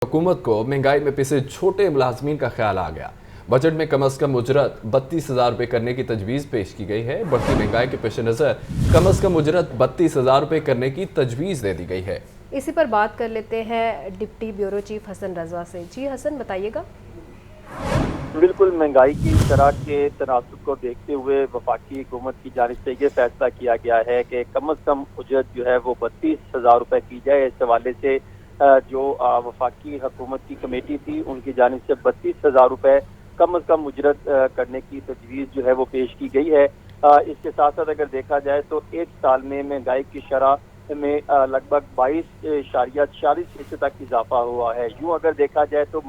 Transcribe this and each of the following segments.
हुकूमत को महंगाई में पिसे छोटे मुलाजमीन का ख्याल आ गया। बजट में कम अज कम उजरत 32,000 रुपये करने की तजवीज़ पेश की गई है। बढ़ती महंगाई के पेश नज़र कम अज कम उजरत 32,000 रुपये करने की तजवीज़ दे दी गई है। इसी पर बात कर लेते हैं डिप्टी ब्यूरो चीफ हसन रज़वा से। जी हसन, बताइएगा। बिल्कुल, महंगाई की शरह के तनासुब को देखते हुए वफाकी हुकूमत की जानिब से ये फैसला किया गया है कि कम अज़ कम उजरत जो है वो 32,000 रुपये की जाए। इस हवाले से जो वफाकी हुकूमत की कमेटी थी उनकी जानिब से 32,000 रुपये कम अज़ कम उजरत करने की तजवीज़ जो है वो पेश की गई है। इसके साथ साथ अगर देखा जाए तो एक साल में महंगाई की शरह में लगभग 22.46% तक इजाफा हुआ है। यूँ अगर देखा जाए तो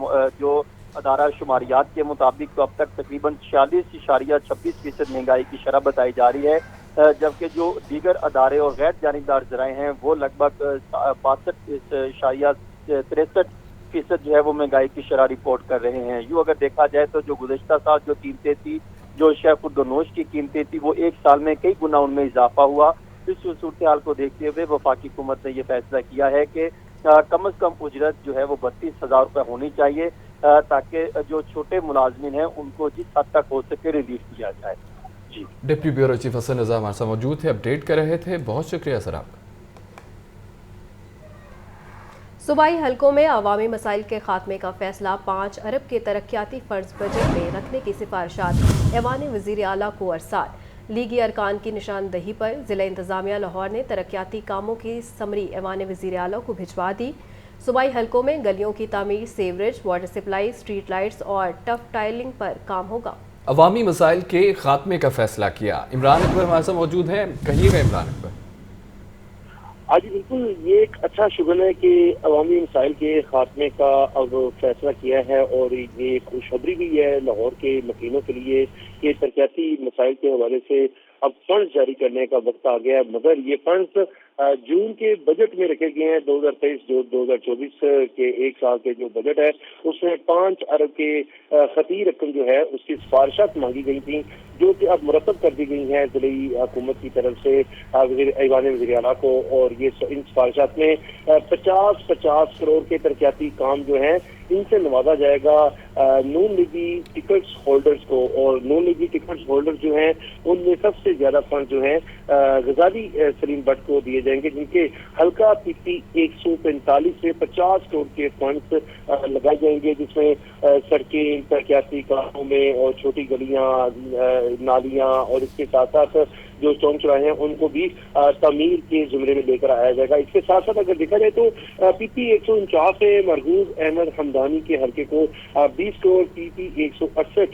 जो अदारा शुमारियात के मुताबिक तो अब तक तकरीबन 46.26% महंगाई की शरह बताई जा रही है, जबकि जो दीगर अदारे और गैर जानिबदार ज़राए हैं वो लगभग 62.63% जो है वो महंगाई की शरह रिपोर्ट कर रहे हैं। यूँ अगर देखा जाए तो जो गुज़श्ता साल जो कीमतें थी, जो शहफुद्दोनोश की कीमतें थी, वो एक साल में कई गुना उनमें इजाफा हुआ। इस सूरत हाल को देखते हुए वफाकी हुकूमत ने यह फैसला किया है कि कम अज़ कम उजरत जो है वो 32,000 रुपये होनी चाहिए, ताकि जो छोटे मुलाजमीन हैं उनको जिस हद तक हो सके रिलीफ दिया जाए। जी, डिप्टी ब्यूरो चीफ हसन रज़वा हमारे साथ मौजूद थे, अपडेट कर रहे थे। बहुत शुक्रिया सर आपका। सूबाई हलकों में अवामी मसाइल के खात्मे का फैसला। 5 अरब के तरक्याती फंड्स बजट में रखने की सिफारिशात ऐवान वज़ीर आला को अरसाल। लीगी अरकान की निशानदही पर ज़िला इंतज़ामिया लाहौर ने तरक्याती कामों की समरी ऐवान वज़ीर आला को भिजवा दी। सूबाई हलकों में गलियों की तामीर, sewerage, water supply, street lights और टफ टाइलिंग पर काम होगा। अवामी मसाइल के खात्मे का फैसला किया। इमरान अकबर हमारे साथ मौजूद हैं, कहिएगा इमरान अकबर। आज बिल्कुल ये एक अच्छा शुगल है कि अवामी मसाइल के खात्मे का अब फैसला किया है, और ये खुशखबरी भी है लाहौर के मकीनों के लिए कि तरक्याती मसाइल के हवाले से अब फंड जारी करने का वक्त आ गया है। मगर ये फंड्स जून के बजट में रखे गए हैं। 2023-2024 के एक साल के जो बजट है उसमें 5 अरब के खती रकम जो है उसकी सिफारिशात मांगी गई थी, जो कि अब मुरतब कर दी गई हैं ज़िली हुकूमत की तरफ से ऐवान वज़ीर आला को। और ये इन सिफारिशात में 50 करोड़ के तरक्याती काम जो हैं इनसे नवाजा जाएगा नून लीगी टिकट्स होल्डर्स को। और नून लीगी टिकट्स होल्डर्स जो हैं उनमें सबसे ज्यादा फंड जो है गजाली सलीम भट्ट को दिए जाएंगे, जिनके हल्का पीपी 145 से 50 करोड़ के फंड्स लगाए जाएंगे, जिसमें सड़कें तरक्याती कामों में और छोटी गलियां, नालियां और इसके साथ साथ जो चौक चौराहे हैं उनको भी तमीर के जुमरे में लेकर आया जाएगा। इसके साथ साथ अगर देखा जाए तो पीपी 149 से मरहूज अहमद हमदानी के हल्के को 20 करोड़, पीपी 168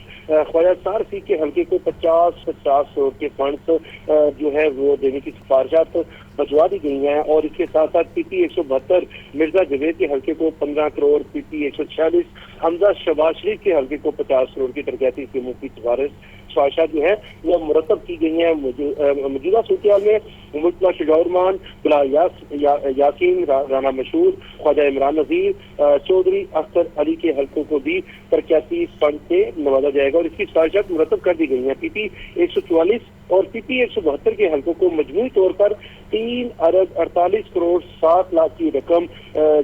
ख्वाजा सारफी के हल्के को 50 करोड़ के फंड्स जो है वो देने की सिफारिशात भिजवा दी गई हैं। और इसके साथ साथ पीपी 172 मिर्जा जवेद के हल्के को 15 करोड़, पीपी 146 हमजा शहबाज शरीफ के हल्के को 50 करोड़ की तरक्याती स्कीमों की सिफारिशात जो है वो मुरतब की गई हैं। मौजूदा सूरत में मुल्तला शुजाउरमान, बिलाल यासीन, राना मशहूर, ख्वाजा इमरान नज़ीर, चौधरी अख्तर अली के हल्कों को भी तरक्याती फंड से नवाजा जाएगा, और इसकी सिफारिशात मुरतब कर दी गई हैं। पीपी 144 और पीपी 172 के हल्कों को मजमूई तौर पर 3 अरब 48 करोड़ 7 लाख की रकम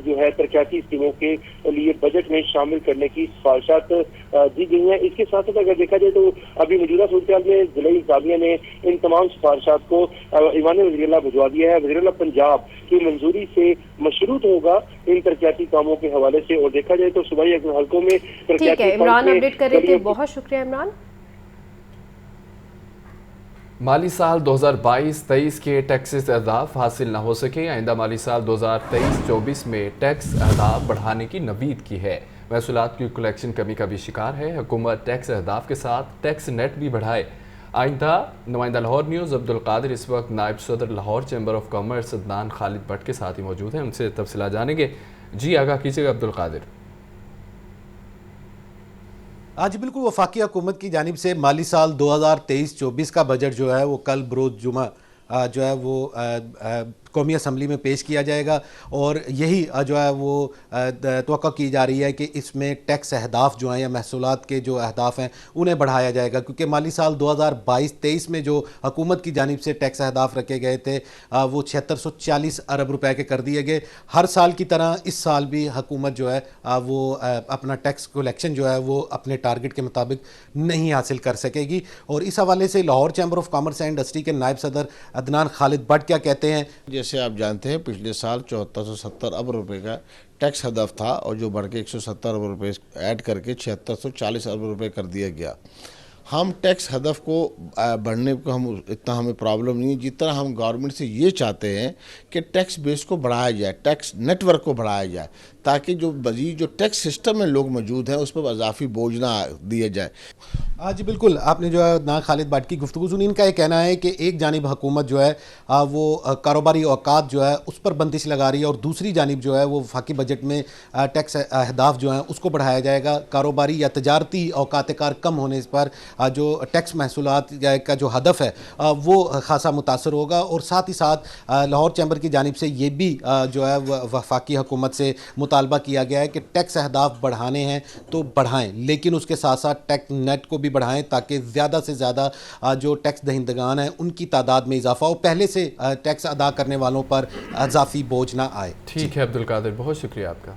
जो है तरक्याती स्कीमों के लिए बजट में शामिल करने की सिफारिशात दी गई हैं। इसके साथ साथ अगर देखा जाए तो अभी मौजूदा सूरत में ज़िला इंतज़ामिया ने इन तमाम सिफारिशात को ऐवान वज़ीर आला भिजवा दिया है। वज़ीर आला पंजाब की मंजूरी से मशरूत होगा इन तरक्याती कामों के हवाले से। और देखा जाए तो सूबाई हल्कों में ठीक है, इमरान अपडेट कर रहे थे, बहुत शुक्रिया इमरान। माली साल 2022-23 के टैक्सेस अहदाफ हासिल न हो सके। आइंदा माली साल 2023-24 में टैक्स अहदाफ बढ़ाने की नवीद की है। महसूलात की कलेक्शन कमी का भी शिकार है। हुकूमत टैक्स अहदाफ के साथ टैक्स नेट भी बढ़ाए। आइंदा नुमाइंदा लाहौर न्यूज़ अब्दुल कादिर इस वक्त नायब सदर Lahore chamber of commerce Adnan Khalid Bhatt के साथ ही मौजूद हैं, उनसे तफसीलात जानेंगे। जी आगाह कीजिएगा अब्दुल कादिर। आज बिल्कुल वफाकी हुकूमत की जानिब से माली साल 2023-24 का बजट जो है वो कल बरोज़ जुमा जो है वो قومی اسمبلی میں پیش کیا جائے گا، اور یہی جو ہے وہ توقع کی جا رہی ہے کہ اس میں ٹیکس اہداف جو ہیں یا محصولات کے جو اہداف ہیں انہیں بڑھایا جائے گا، کیونکہ مالی سال 2022-23 میں جو حکومت کی جانب سے ٹیکس اہداف رکھے گئے تھے وہ 7640 ارب روپے کے کر دیے گئے۔ ہر سال کی طرح اس سال بھی حکومت جو ہے وہ اپنا ٹیکس کلیکشن جو ہے وہ اپنے ٹارگٹ کے مطابق نہیں حاصل کر سکے گی۔ اور اس حوالے سے Lahore chamber of commerce and industry کے نائب صدر عدنان خالد بٹ کیا کہتے ہیں؟ جیسے آپ جانتے ہیں پچھلے سال 7470 ارب روپے کا ٹیکس ہدف تھا، اور جو بڑھ کے 170 ارب روپے ایڈ کر کے 7640 ارب روپے کر دیا گیا۔ ہم ٹیکس ہدف کو بڑھنے کو اتنا ہمیں پرابلم نہیں ہے، جتنا ہم گورنمنٹ سے یہ چاہتے ہیں کہ ٹیکس بیس کو بڑھایا جائے، ٹیکس نیٹ ورک کو بڑھایا جائے، تاکہ جو مزید جو ٹیکس سسٹم میں لوگ موجود ہیں اس پر اضافی بوجھ نہ دیا جائے۔ جی بالکل، آپ نے جو ہے عدنان خالد بٹ کی گفتگو سنی۔ ان کا یہ کہنا ہے کہ ایک جانب حکومت جو ہے وہ کاروباری اوقات جو ہے اس پر بندش لگا رہی ہے، اور دوسری جانب جو ہے وہ وفاقی بجٹ میں ٹیکس اہداف جو ہیں اس کو بڑھایا جائے گا۔ کاروباری یا تجارتی اوقات کار کم ہونے پر جو ٹیکس محصولات کا جو ہدف ہے وہ خاصا متاثر ہوگا، اور ساتھ ہی ساتھ لاہور چیمبر کی جانب سے یہ بھی جو ہے وفاقی حکومت سے مطالبہ کیا گیا ہے کہ ٹیکس اہداف بڑھانے ہیں تو بڑھائیں، لیکن اس کے ساتھ ساتھ ٹیکس نیٹ کو بھی بڑھائیں تاکہ زیادہ سے زیادہ جو ٹیکس دہندگان ہیں ان کی تعداد میں اضافہ ہو، پہلے سے ٹیکس ادا کرنے والوں پر اضافی بوجھ نہ آئے۔ ٹھیک ہے عبدالقادر، بہت شکریہ آپ کا۔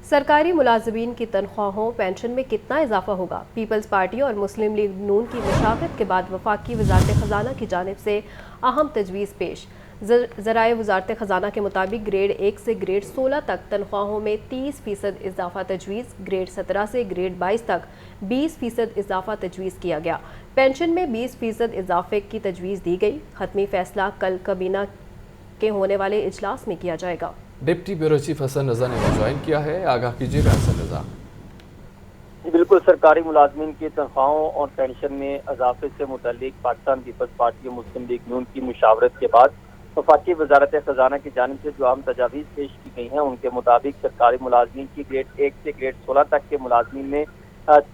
سرکاری ملازمین کی تنخواہوں پینشن میں کتنا اضافہ ہوگا؟ پیپلز پارٹی اور مسلم لیگ نون کی مشاورت کے بعد وفاقی وزارت خزانہ کی جانب سے اہم تجویز پیش۔ ذرائع وزارت خزانہ کے مطابق گریڈ 1 سے گریڈ 16 تک تنخواہوں میں 30% اضافہ تجویز، گریڈ 17 سے گریڈ 22 تک 20% اضافہ تجویز کیا گیا۔ پینشن میں 20% اضافے کی تجویز دی گئی۔ حتمی فیصلہ کل کابینہ کے ہونے والے اجلاس میں کیا جائے گا۔ ڈپٹی بیورو چیف حسن رضا نے جوائن کیا ہے، آگاہ کیجیے گا حسن رضا۔ بالکل، سرکاری ملازمین کی تنخواہوں اور پینشن میں اضافے سے متعلق پاکستان پیپلز پارٹی اور مسلم لیگ نون کی مشاورت کے بعد وفاقی وزارت خزانہ کی جانب سے جو اہم تجاویز پیش کی گئی ہیں، ان کے مطابق سرکاری ملازمین کی گریڈ 1 سے گریڈ 16 تک کے ملازمین میں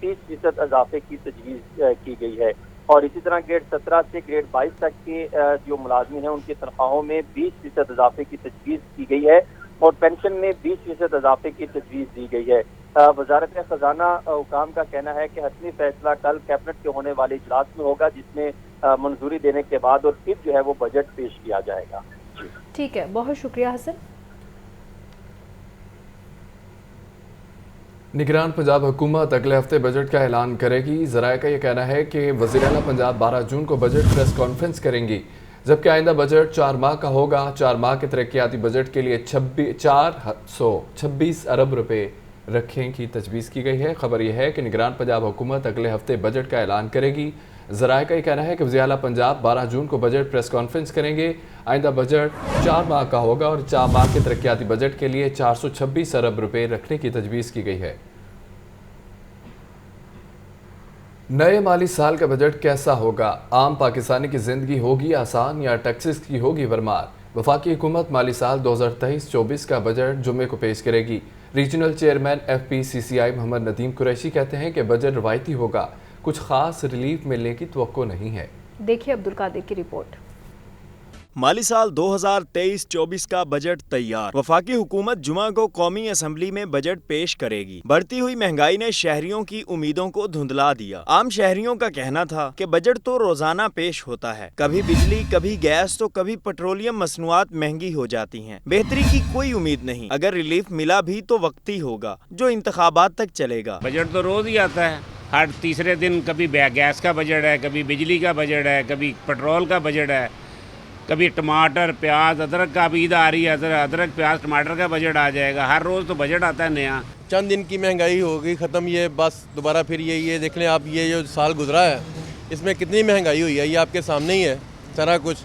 30% اضافے کی تجویز کی گئی ہے، اور اسی طرح گریڈ 17 سے گریڈ 22 تک کے جو ملازمین ہیں ان کی تنخواہوں میں 20% اضافے کی تجویز کی گئی ہے، اور پینشن میں 20% اضافے کی تجویز دی گئی ہے۔ وزارت خزانہ حکام کا کہنا ہے کہ حتمی فیصلہ کل کیبنٹ کے ہونے والے اجلاس میں ہوگا، جس میں منظوری دینے کے بعد اور پھر جو ہے وہ بجٹ پیش کیا جائے گا۔ ٹھیک ہے، بہت شکریہ حسن۔ نگران پنجاب حکومت اگلے ہفتے بجٹ کا اعلان کرے گی۔ ذرائع کا یہ کہنا ہے کہ وزیر اعلیٰ پنجاب 12 جون کو بجٹ پریس کانفرنس کریں گی، جبکہ آئندہ بجٹ 4 ماہ کا ہوگا۔ 4 ماہ کے ترقیاتی بجٹ کے لیے 426 ارب روپے رکھنے کی تجویز کی گئی ہے۔ خبر یہ ہے کہ نگران پنجاب حکومت اگلے ہفتے بجٹ کا اعلان کرے گی۔ ذرائع کا یہ کہنا ہے کہ وزیر اعلیٰ پنجاب 12 جون کو بجٹ پریس کانفرنس کریں گے۔ آئندہ بجٹ 4 ماہ کا ہوگا، اور 4 ماہ کے ترقیاتی بجٹ کے لیے 426 ارب روپے رکھنے کی تجویز کی گئی ہے۔ نئے مالی سال کا بجٹ کیسا ہوگا؟ عام پاکستانی کی زندگی ہوگی آسان یا ٹیکسز کی ہوگی بھرمار؟ وفاقی حکومت مالی سال 2023-24 کا بجٹ جمعے کو پیش کرے گی۔ ریجنل چیئرمین FPCCI محمد ندیم قریشی کہتے ہیں کہ بجٹ روایتی ہوگا، کچھ خاص ریلیف ملنے کی توقع نہیں ہے۔ دیکھیے عبدالقادر کی رپورٹ۔ مالی سال 2023-24 کا بجٹ تیار۔ وفاقی حکومت جمعہ کو قومی اسمبلی میں بجٹ پیش کرے گی۔ بڑھتی ہوئی مہنگائی نے شہریوں کی امیدوں کو دھندلا دیا۔ عام شہریوں کا کہنا تھا کہ بجٹ تو روزانہ پیش ہوتا ہے، کبھی بجلی، کبھی گیس تو کبھی پیٹرولیم مصنوعات مہنگی ہو جاتی ہیں، بہتری کی کوئی امید نہیں۔ اگر ریلیف ملا بھی تو وقتی ہوگا، جو انتخابات تک چلے گا۔ بجٹ تو روز ہی آتا ہے، ہر تیسرے دن کبھی گیس کا بجٹ ہے، کبھی بجلی کا بجٹ ہے، کبھی پیٹرول کا بجٹ ہے، کبھی ٹماٹر، پیاز، ادرک کا عید آ رہی ہے، ادرک، پیاز، ٹماٹر کا بجٹ آ جائے گا۔ ہر روز تو بجٹ آتا ہے نیا۔ چند دن کی مہنگائی ہو گئی ختم، یہ بس دوبارہ پھر یہی ہے۔ دیکھ لیں آپ، یہ جو سال گزرا ہے اس میں کتنی مہنگائی ہوئی ہے، یہ آپ کے سامنے ہی ہے سارا کچھ۔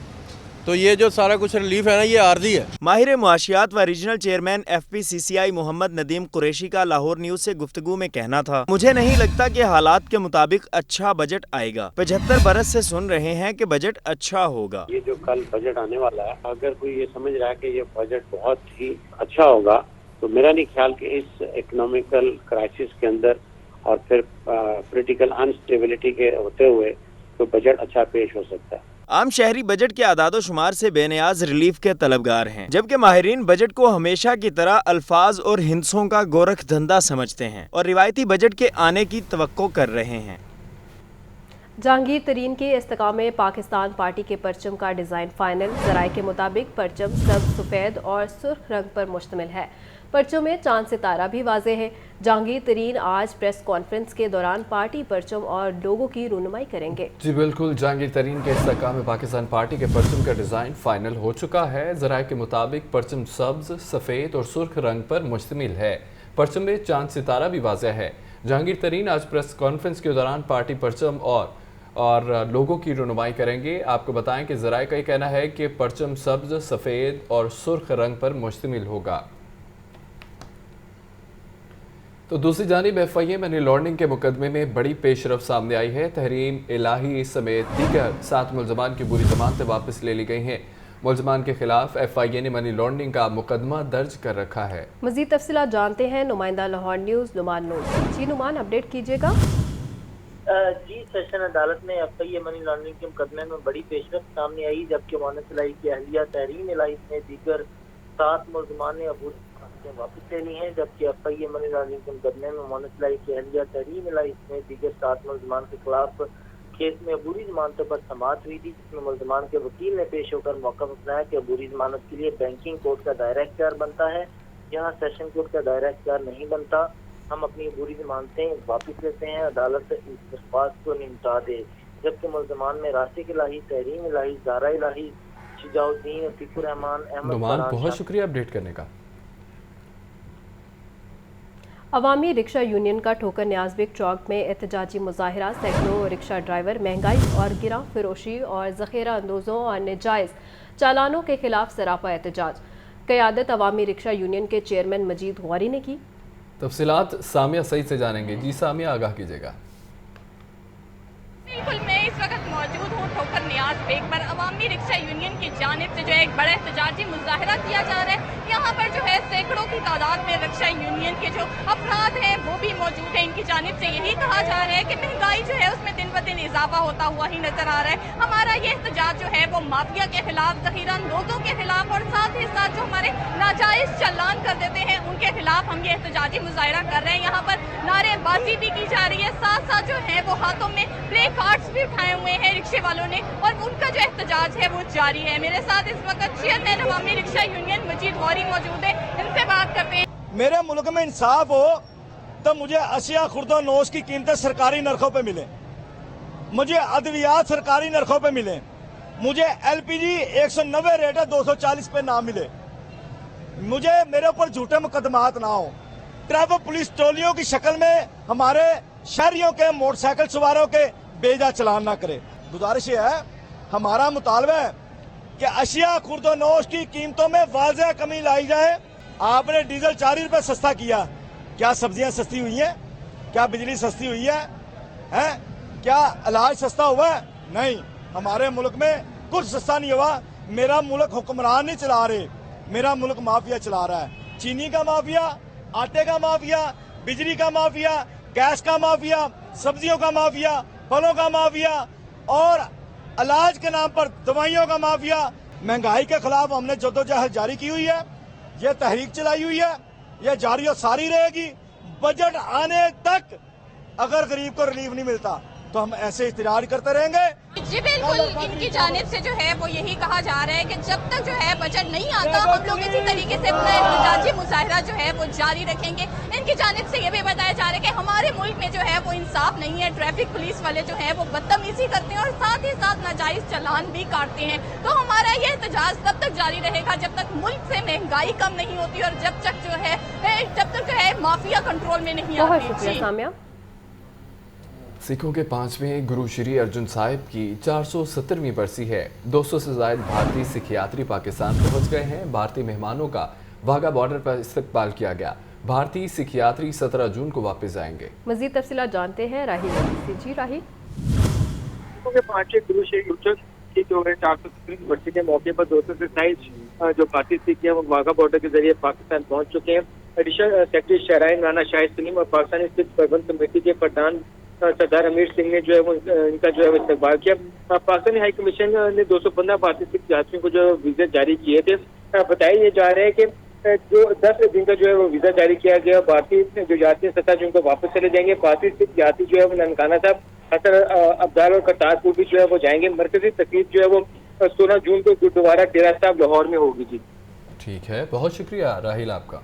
تو یہ جو سارا کچھ ریلیف ہے نا، یہ عارضی ہے۔ ماہر معاشیات و ریجنل چیئرمین FPCCI محمد ندیم قریشی کا لاہور نیوز سے گفتگو میں کہنا تھا، مجھے نہیں لگتا کہ حالات کے مطابق اچھا بجٹ آئے گا۔ 75 برس سے سن رہے ہیں کہ بجٹ اچھا ہوگا۔ یہ جو کل بجٹ آنے والا ہے، اگر کوئی یہ سمجھ رہا ہے کہ یہ بجٹ بہت ہی اچھا ہوگا، تو میرا نہیں خیال کہ اس اکنامیکل کرائسس کے اندر اور پھر پولیٹیکل انسٹیبلٹی کے ہوتے ہوئے کوئی بجٹ اچھا پیش ہو سکتا ہے۔ आम शहरी बजट के आदादो शुमार से बेनियाज रिलीफ के तलबगार हैं, जबकि माहिरीन बजट को हमेशा की तरह अल्फाज और हिंसों का गोरख धंधा समझते हैं और रिवायती बजट के आने की तवक्को कर रहे हैं। जहांगीर तरीन के इस्तेकाम पाकिस्तान पार्टी के परचम का डिज़ाइन फाइनल। ज़राए के मुताबिक परचम सब सफ़ेद और सुर्ख रंग पर मुश्तमिल है। परचम में चांद सितारा भी वाज़े है। जहांगीर तरीन आज प्रेस कॉन्फ्रेंस के दौरान पार्टी परचम और लोगों की रुनुमाई करेंगे। जी बिल्कुल, जहांगीर तरीन के इस्तेकाम पाकिस्तान पार्टी के परचम का डिज़ाइन फाइनल हो चुका है। ज़राए के मुताबिक परचम सब्ज, सफ़ेद और सुर्ख रंग पर मुश्तमिल है। परचम में चांद सितारा भी वाज़े है। जहांगीर तरीन आज प्रेस कॉन्फ्रेंस के दौरान पार्टी परचम और लोगों की रुनुमाई करेंगे। आपको बताएं कि ज़राए का कहना है कि परचम सब्ज, सफ़ेद और सुर्ख रंग पर मुश्तमिल होगा। तो दूसरी जानिब FIA मनी लॉन्ड्रिंग के मुकदमे में बड़ी पेशरफ सामने आई है। तहरीम इलाही समेत दीगर 7 मुलजमान की बुरी ज़मानतें वापस ले ली गई हैं। मुलजमान के खिलाफ FIA ने मनी लॉन्ड्रिंग का मुकदमा दर्ज कर रखा है। मज़ीद तफसीलात जानते हैं नुमाइंदा लाहौर न्यूज़ नुमान नूर। जी नुमान, अपडेट कीजिएगा। जी, सेशन अदालत में FIA मनी लॉन्ड्रिंग के मुकदमे में बड़ी पेशरफ सामने आई, जबकि मोनस इलाही की अहलिया तहरीम इलाही में दीगर 7 मुलजमान ने अबूरी ज़मानतें वापस ले ली हैं। जबकि FIA मनी लॉन्ड्रिंग के मुकदमे में मोनस इलाही की अहलिया तहरीम इलाही में दीगर 7 मुलजमान के खिलाफ केस में अबूरी जमानतों पर समाअत हुई थी, जिसमें मुलजमान के वकील ने पेश होकर मौक़िफ़ अपनाया कि अबूरी जमानत के लिए बैंकिंग कोर्ट का दायरा इख्तियार बनता है, यहाँ सेशन कोर्ट का दायरा इख्तियार नहीं बनता। हम अपनी अबूरी जमानतें वापस लेते हैं, अदालत इस दरख्वास्त को निपटा दे। जबकि मुलजमान में राशिक इलाही, तहरीम इलाही, ज़ारा इलाही, शिजाउद्दीन, अतीकुर रहमान, अहमद नुमान, फरहान बहुत शुक्रिया अपडेट करने का। अवामी रिक्शा यूनियन का ठोकर न्याज़बिग चौक में एहतजाजी मुजाहरा। सैकड़ों रिक्शा ड्राइवर महंगाई और गिरा फरोशी और ज़ख़ीरा अंदोज़ों और नाजायज़ चालानों के खिलाफ सरापा एहतजाज। क़यादत अवामी रिक्शा यूनियन के चेयरमैन मजीद गौरी ने की। तफसीलात सामिया सईद से जानेंगे। जी सामिया, आगाह कीजिएगा। बिल्कुल, मैं इस वक्त मौजूद हूँ ठोकर न्याज़बिग पर। अवामी रिक्शा यूनियन की जानिब से जो है एक बड़ा एहतजाजी मुजाहरा किया जा रहा है। यहाँ पर जो है सैकड़ों की तादाद में रिक्शा यूनियन के जो अफराद हैं वो भी मौजूद हैं। इनकी जानिब से यही कहा जा रहा है कि महंगाई जो है उसमें दिन ब दिन इजाफा होता हुआ ही नजर आ रहा है। हमारा ये एहतजाज जो है वो माफिया के खिलाफ, ज़ख़ीरा अंदोज़ों के खिलाफ और साथ ही साथ जो हमारे नाजायज चालान कर देते हैं उनके खिलाफ हम ये एहतजाजी मुजाहरा कर रहे हैं। यहाँ पर नारेबाजी भी की जा रही है, साथ साथ जो है वो हाथों में प्ले कार्ड्स भी उठाए हुए हैं रिक्शे वालों ने और उनका जो एहतजाज है वो जारी है। मेरे साथ इस वक्त चेयरमैन अवामी रिक्शा यूनियन मजीद गौरी मौजूद है, इनसे बात करते हैं। मेरे मुल्क में इंसाफ हो तो मुझे अशिया खुर्दो नोश की कीमतें सरकारी नरखों पे मिले, मुझे अद्वियात सरकारी नरखों पे मिले, मुझे LPG 190 रेट है 240 पे ना मिले, मुझे मेरे ऊपर झूठे मुकदमात ना हो, ट्रैफिक पुलिस टोलियों की शक्ल में हमारे शहरियों के मोटरसाइकिल सवारों के बेजा चलान ना करे। गुजारिश है, हमारा मुतालबा है कि अशिया खुर्दो नोश की कीमतों में वाज़ेह कमी लाई जाए। आपने डीजल 4 रुपए सस्ता किया, क्या सब्जियां सस्ती हुई हैं? क्या बिजली सस्ती हुई है? क्या इलाज सस्ता हुआ है? नहीं, हमारे मुल्क में कुछ सस्ता नहीं हुआ। मेरा मुल्क हुक्मरान नहीं चला रहे, मेरा मुल्क माफिया चला रहा है। चीनी का माफिया, आटे का माफिया, बिजली का माफिया, गैस का माफिया, सब्जियों का माफिया, फलों का माफिया और इलाज के नाम पर दवाइयों का माफिया। महंगाई के खिलाफ हमने जद्दोजहद जारी की हुई है, ये तहरीक चलाई हुई है, ये जारी और सारी रहेगी। बजट आने तक अगर गरीब को रिलीफ नहीं मिलता तो हम ऐसे इस्तेराज करते रहेंगे। जी बिल्कुल, इनकी जानिब से जो है वो यही कहा जा रहा है कि जब तक जो है बजट नहीं आता हम लोग इसी तरीके से अपना एहतजाजी मुजाहरा जो है वो जारी रखेंगे। इनकी जानिब से ये भी बताया जा रहा है कि हमारे मुल्क में जो है वो इंसाफ नहीं है, ट्रैफिक पुलिस वाले जो है वो बदतमीजी करते हैं और साथ ही साथ नाजायज चालान भी काटते हैं। तो हमारा ये एहतजाज तब तक जारी रहेगा जब तक मुल्क से महंगाई कम नहीं होती और जब तक जो है माफिया कंट्रोल में नहीं बहुत आती। शुक्रिया सामिया। सिखों के 5वें गुरु श्री अर्जुन साहिब की 470वीं बरसी है। 200 से ज्यादा भारतीय सिख यात्री पाकिस्तान पहुंच गए हैं। भारतीय मेहमानों का वाघा बॉर्डर पर इस्तकबाल किया गया। भारतीय सिख यात्री 17 जून को वापस आएंगे। मजीद तफसीलात जानते हैं राही जी। राही, सिखों के 5वें गुरु श्री अर्जुन की जो है 470वीं बरसी के मौके पर 200 से 27 जो भारतीय सिख हैं वो वाघा बॉर्डर के जरिए पाकिस्तान पहुंच चुके हैं। एडिशनल सेक्रेटरी शहराइन राना शाहिद सलीम और पाकिस्तानी सिख प्रबंध कमेटी के प्रधान सरदार हमीर सिंह ने जो है वो इनका जो है वो इस्तकबाल किया। पाकिस्तानी हाई कमीशन ने 215 भारतीय सिख यात्रियों को जो वीजा जारी किए थे। बताया ये जा रहा है कि जो 10 दिन का जो है वो वीजा जारी किया गया, भारतीय जो यात्री 17 जून को वापस चले जाएंगे। भारतीय सिख यात्री जो है वो ननकाना साहब, हसन अब्दाल और करतारपुर भी जो है वो जाएंगे। मरकजी तकलीफ जो है वो 16 जून को गुरुद्वारा डेरा साहब लाहौर में होगी। जी ठीक है, बहुत शुक्रिया राहिल आपका।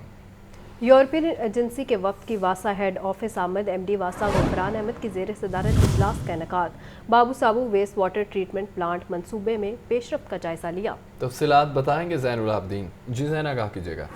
यूरोपियन एजेंसी के वफ्द की वासा हेड ऑफिस आमद MD वासा गफरान अहमद की ज़ेर सदारत इजलास का इनेकाद। बाबू साबू वेस्ट वाटर ट्रीटमेंट प्लांट मंसूबे में पेशरफ्त का जायजा लिया। तफसीलात बताएंगे ज़ैनुल आबदीन। जी ज़ैन, आगाह कीजिएगा।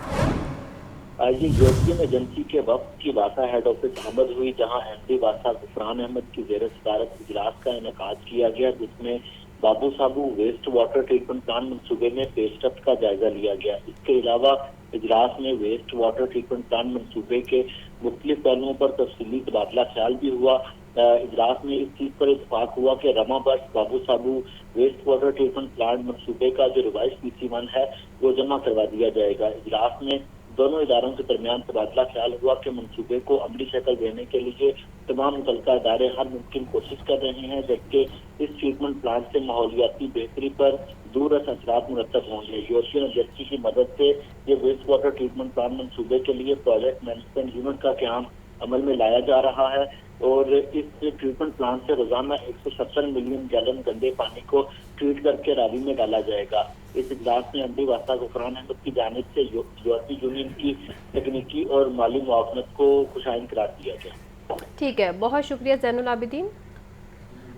आज यूरोपियन एजेंसी के वफ्द की वासा हेड ऑफिस आमद हुई, जहां MD वासा गफरान अहमद की ज़ेर सदारत इजलास का इनेकाद किया गया, जिसमें बाबू साबू वेस्ट वाटर ट्रीटमेंट प्लांट मंसूबे में पेशरफ्त का जायजा लिया गया। इसके अलावा इजलास में वेस्ट वाटर ट्रीटमेंट प्लांट मंसूबे के मुख्तलिफ पहलुओं पर तफसीली तबादला ख्याल भी हुआ। इजलास में इस चीज पर इत्तेफाक हुआ कि रमा बर्ष बाबू साबू वेस्ट वाटर ट्रीटमेंट प्लांट मंसूबे का जो रिवाइज PC1 है वो जमा करवा दिया जाएगा। इजलास में दोनों इदारों के दरमियान तबादला ख्याल हुआ कि मंसूबे को अमली शक्ल देने के लिए तमाम मुतल्लिका इदारे हर मुमकिन कोशिश कर रहे हैं, जबकि इस ट्रीटमेंट प्लांट से माहौलियाती बेहतरी पर दूरस असरात मुरतब होंगे। यूरोपियन एजेंसी की मदद से ये वेस्ट वाटर ट्रीटमेंट प्लांट मंसूबे के लिए प्रोजेक्ट मैनेजमेंट यूनिट का क्याम अमल में लाया जा रहा है और इस ट्रीटमेंट प्लांट से रोजाना 170 मिलियन गैलन गंदे पानी को ट्रीट करके रावी में डाला जाएगा। इस इजलास में MD वासा गफरान अहमद की जानिब से यूरोपीय यूनियन की तकनीकी और माली मुआवनत को खुशाइन करार दिया गया। ठीक है, बहुत शुक्रिया ज़ैनुल आबिदीन।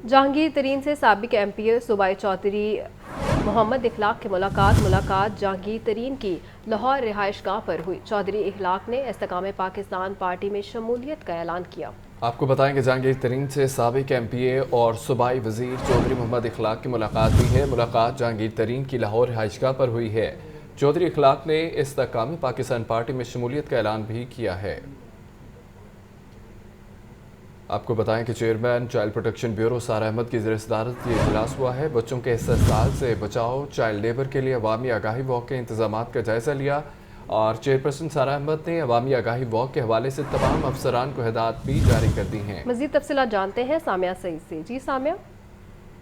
जहांगीर तरीन से साबिक MPA सूबाई चौधरी मोहम्मद इखलाक की मुलाकात जहांगीर तरीन की लाहौर रिहाइशगाह पर हुई। चौधरी इखलाक ने इस्तेकाम पाकिस्तान पार्टी में शमूलियत का ऐलान किया। आपको बताएं कि जहांगीर तरीन से साबिक MPA और सूबाई वजीर चौधरी मोहम्मद इखलाक की मुलाकात हुई है। मुलाकात जहांगीर तरीन की लाहौर रिहाइशगाह पर हुई है। चौधरी इखलाक ने इस्तेकाम पाकिस्तान पार्टी में शमूलियत का ऐलान भी किया है। आपको बताएं कि चेयरमैन चाइल्ड प्रोटेक्शन ब्यूरो सारा अहमद की ज़ेर सदारत ये इजलास हुआ है। बच्चों के इस्तेसाल से बचाव, चाइल्ड लेबर के लिए अवामी आगाही वॉक के इंतजामात का जायज़ा लिया और चेयरपर्सन सारा अहमद ने अवामी आगाही वॉक के हवाले से तमाम अफसरान को हिदायत भी जारी कर दी हैं। मज़ीद तफसीलात जानते हैं सामिया सईद से। जी सामिया।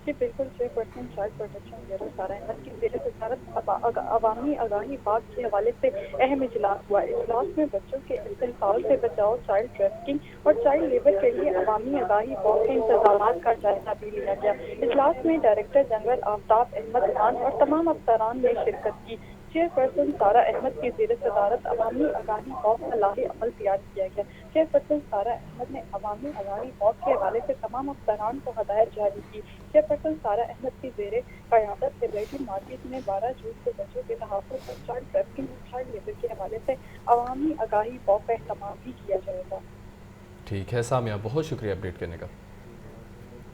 जी बिल्कुल, चेयरपर्सन चाइल्ड प्रोटेक्शन ब्यूरो सारा अहमद की ज़ेर सदारत अवामी आगाही बात के हवाले से अहम इजलास हुआ। इजलास में बच्चों के इस्तेसाल से बचाव, चाइल्ड ट्रैफिकिंग और चाइल्ड लेबर के लिए अवामी आगाही वॉक के इंतजामात का जायजा भी लिया गया। इजलास में डायरेक्टर जनरल आफ्ताब अहमद खान और तमाम अफसरान ने शिरकत की। चेयरपर्सन सारा अहमद की ज़ेर सदारत अवामी आगाही वॉक का लाहे अमल तैयार किया गया। चेयरपर्सन सारा अहमद ने अवामी आगाही वॉक के हवाले से तमाम अफसरान को हदायत जारी की। चेयरपर्सन सारा अहमद की ज़ेर क़यादत लिबर्टी मार्केट में 12 जून को बच्चों के तहफ़्फ़ुज़ और चाइल्ड ट्रैफिकिंग और चाइल्ड लेबर के हवाले से अवामी आगाही वॉक का अहतमाम भी किया जाएगा। ठीक है सामिया, बहुत शुक्रिया अपडेट करने का।